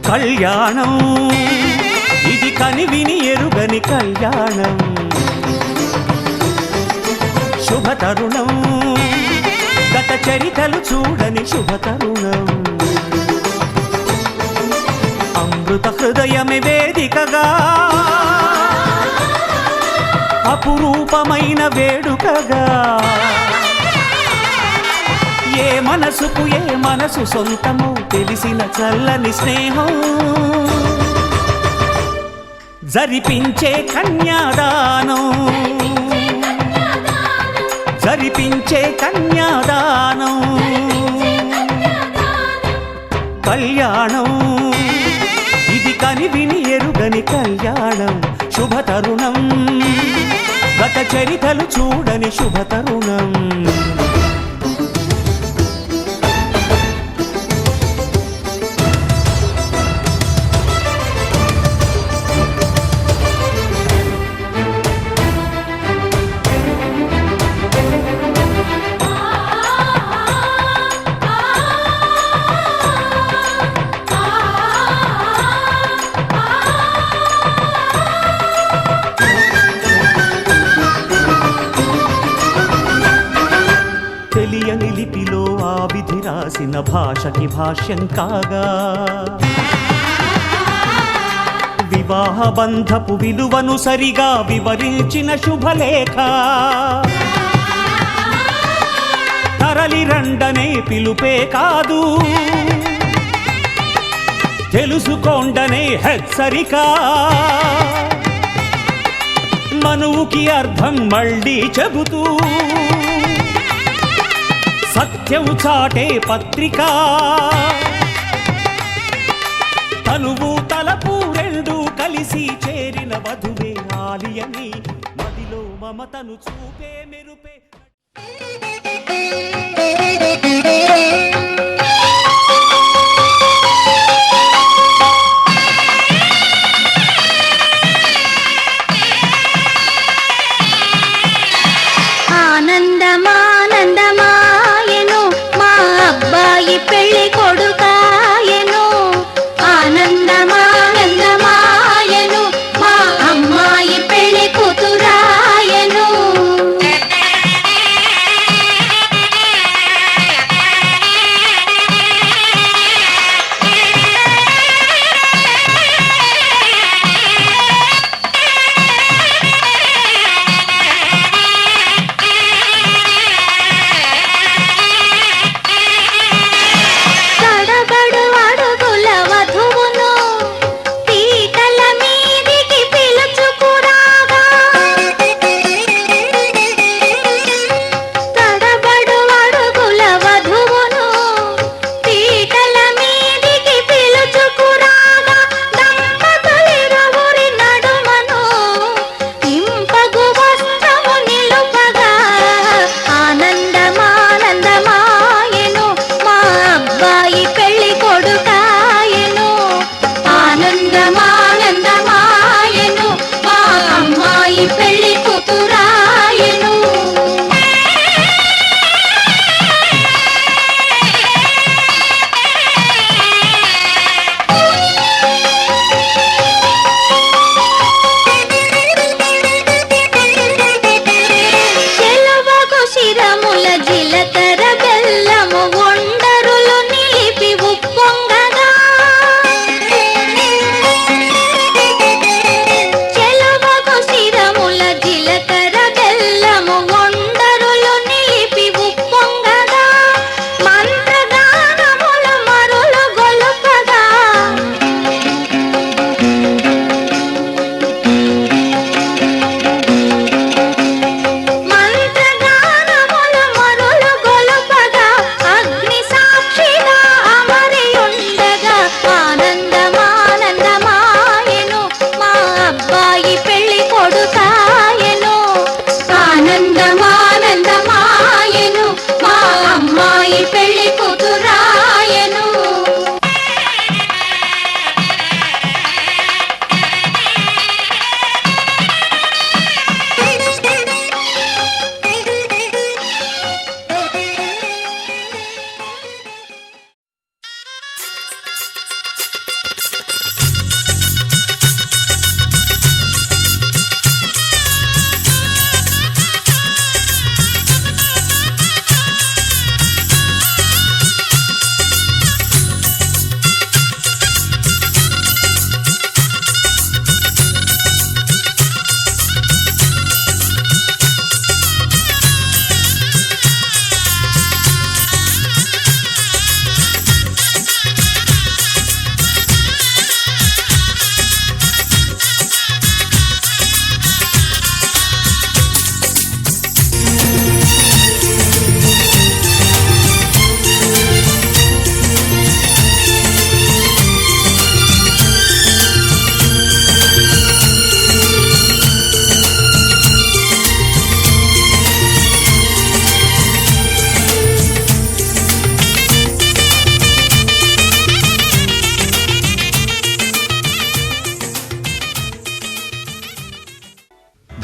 కళ్యాణం ఇది కనివిని ఎరుగని కళ్యాణం శుభతరుణం గత చరితలు చూడని శుభతరుణం అమృత హృదయమే వేదికగా అపురూపమైన వేడుకగా ఏ మనసుకు ఏ మనసు సొంతమో తెలిసిన చల్లని స్నేహం జరిపించే కన్యాదానం జరిపించే కన్యాదానం కళ్యాణం ఇది కనివిని ఎరుగని కళ్యాణం శుభతరుణం గత చరితలు చూడని శుభతరుణం తెలియని లిపిలో ఆ విధి రాసిన భాషకి భాష్యం కాగా వివాహ బంధపు విలువను సరిగా వివరించిన శుభలేఖ తరలి రండనే పిలుపే కాదు తెలుసుకోండనే హెచ్చరిక మనువుకి అర్థం మళ్ళీ చెబుతూ సత్యం చాటే పత్రిక తనువు తలపు రెండు కలిసి చేరిన వధువే ఆలియని మదిలో మమతను చూపే మెరుపే పెళ్లి కొడుకాయను ఆనందమానందమాయను మా అమ్మాయి పెళ్లి కూతురాయను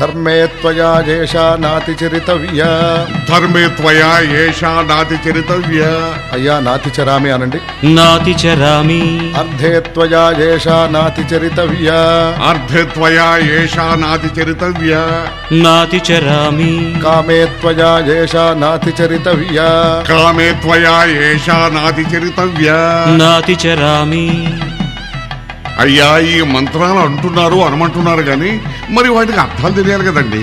ధర్మే త్వయా ఏషా నాతి చరితవ్య. ధర్మే త్వయా ఏషా నాతి చరితవ్య. అయ్యా నాతి చరామి అనండి. నాతి చరామి. అర్ధే త్వయా ఏషా నాతి చరితవ్య. అర్ధే త్వయా ఏషా నాతి చరితవ్య. నాతి చరామి. కామే త్వయా ఏషా నాతి చరితవ్య. కామే త్వయా ఏషా నాతి చరితవ్య. నాతి చరామి. అయ్యా ఈ మంత్రాలు అంటున్నారు అనమంటున్నారు గాని మరి వాటికి అర్థాలు తెలియాలి కదండి,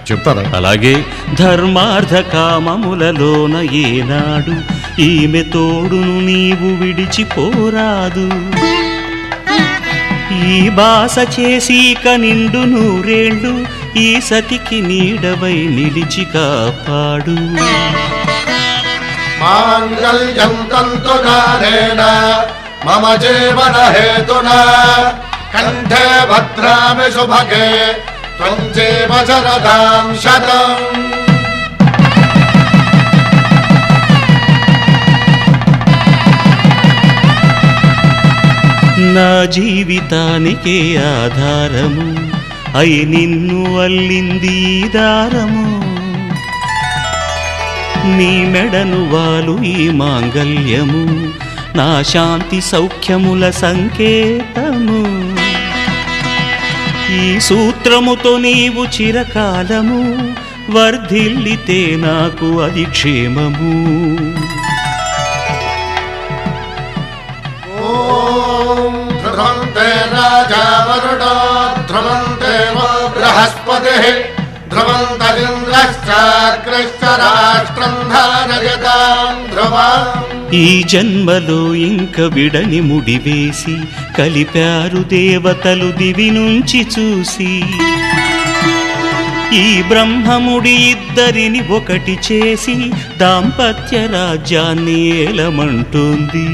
చెప్తారా? అలాగే ధర్మార్థ కామములలోన ఏనాడు ఈమె తోడును నీవు విడిచిపోరాదు. ఈ బాస చేసి నిండు నూరేళ్ళు ఈ సతికి నీడవై నిలిచి కాపాడు. మాంగళ్యం తంతునానేన మమ జీవన హేతునా కంఠే భద్రామి శుభగే త్వం జీవ శరదాం శతం. నా జీవితానికే ఆధారము అయి నిన్ను అల్లింది ఈ దారము. నీ మెడను వాలు ఈ మాంగల్యము నా శాంతి సౌఖ్యముల సంకేతము. ఈ సూత్రముతో నీవు చిరకాలము వర్ధిల్లితే నాకు అది క్షేమము. ఓం ధ్రువంతే రాజా వరుణో ధ్రువంతే బృహస్పతిః ధ్రువంతరింద్రశ్చాగ్రశ్చ రాష్ట్రం ధారయతాం ధ్రువం. ఈ జన్మలో ఇంక విడని ముడివేసి కలిపారు దేవతలు దివి నుంచి చూసి. ఈ బ్రహ్మముడి ఇద్దరిని ఒకటి చేసి దాంపత్య రాజ్యాన్ని ఏలమంటుంది.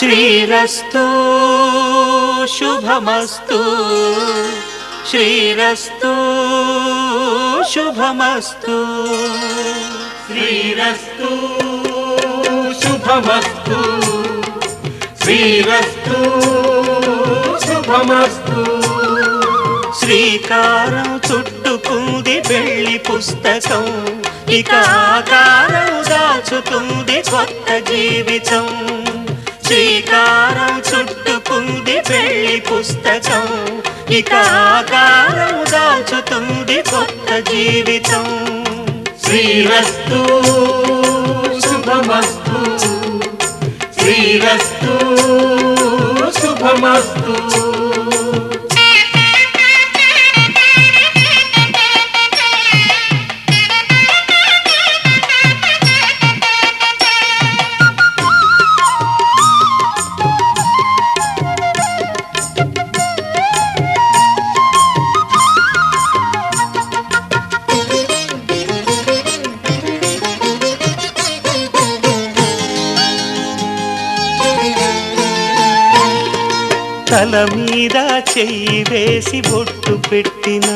శ్రీరస్తు శుభమస్తు శ్రీరస్తు శుభమస్తు శ్రీరస్తు శుభమస్తు శ్రీరస్తు శుభమస్తు. శ్రీకారం చుట్టుకుంది పెళ్లి పుస్తకం, ఇక ఆకారం దాచుతుంది కొత్త జీవితం. శ్రీకారం చుట్టుకుంది పెళ్లి పుస్తకం, ఇక ఆకారం దాచుతుంది కొత్త జీవితం. శ్రీరస్తు శుభమస్తు శ్రీరస్తు శుభమస్తు. తల మీద చెయ్యి వేసి బొట్టు పెట్టినా,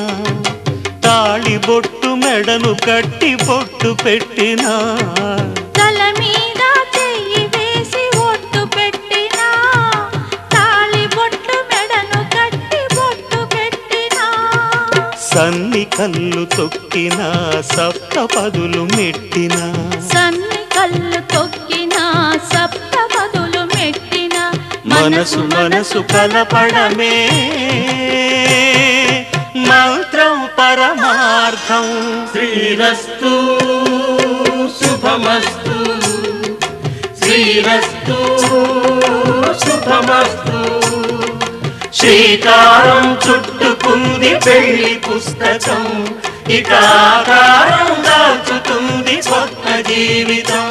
తాళి బొట్టు మెడను కట్టి బొట్టు పెట్టినా. తల మీద చెయ్యి వేసి బొట్టు పెట్టినా, తాళి బొట్టు మెడను కట్టి బొట్టు పెట్టినా. సన్ని కళ్ళు తొక్కినా సప్త పదులు మెట్టినా, సన్ని కళ్ళు తొక్కినా సప్త పదులు మెట్టినా. మనసు మనసు కలపడమే మంత్రం పరమార్థం. శ్రీరస్తు శుభమస్తు శ్రీరస్తు శుభమస్తు. శ్రీకారం చుట్టుకుంది పెళ్లి పుస్తకం, ఇక ఆకారం దాచుతుంది కొత్త జీవితం.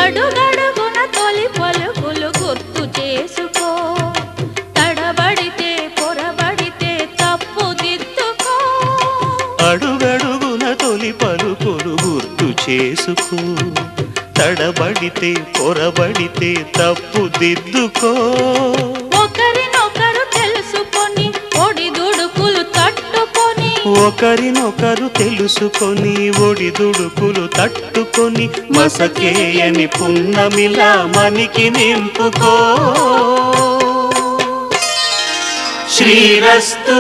అడుగడుగున తొలి పలుకులు గుర్తు చేసుకో, తడబడితే పొరబడితే తప్పు దిద్దుకో. అడుగడుగున తొలి పలుకులు గుర్తు చేసుకో, తడబడితే పొరబడితే తప్పు దిద్దుకో. ఒకరినొకరు తెలుసుకొని ఒడిదుడుకులు తట్టుకొని, ఒకరినొకరు తెలుసుకొని ఒడిదుడుకులు తట్టుకొని, మసకేయని పున్నమిలా మనికి నింపుకో. శ్రీరస్తు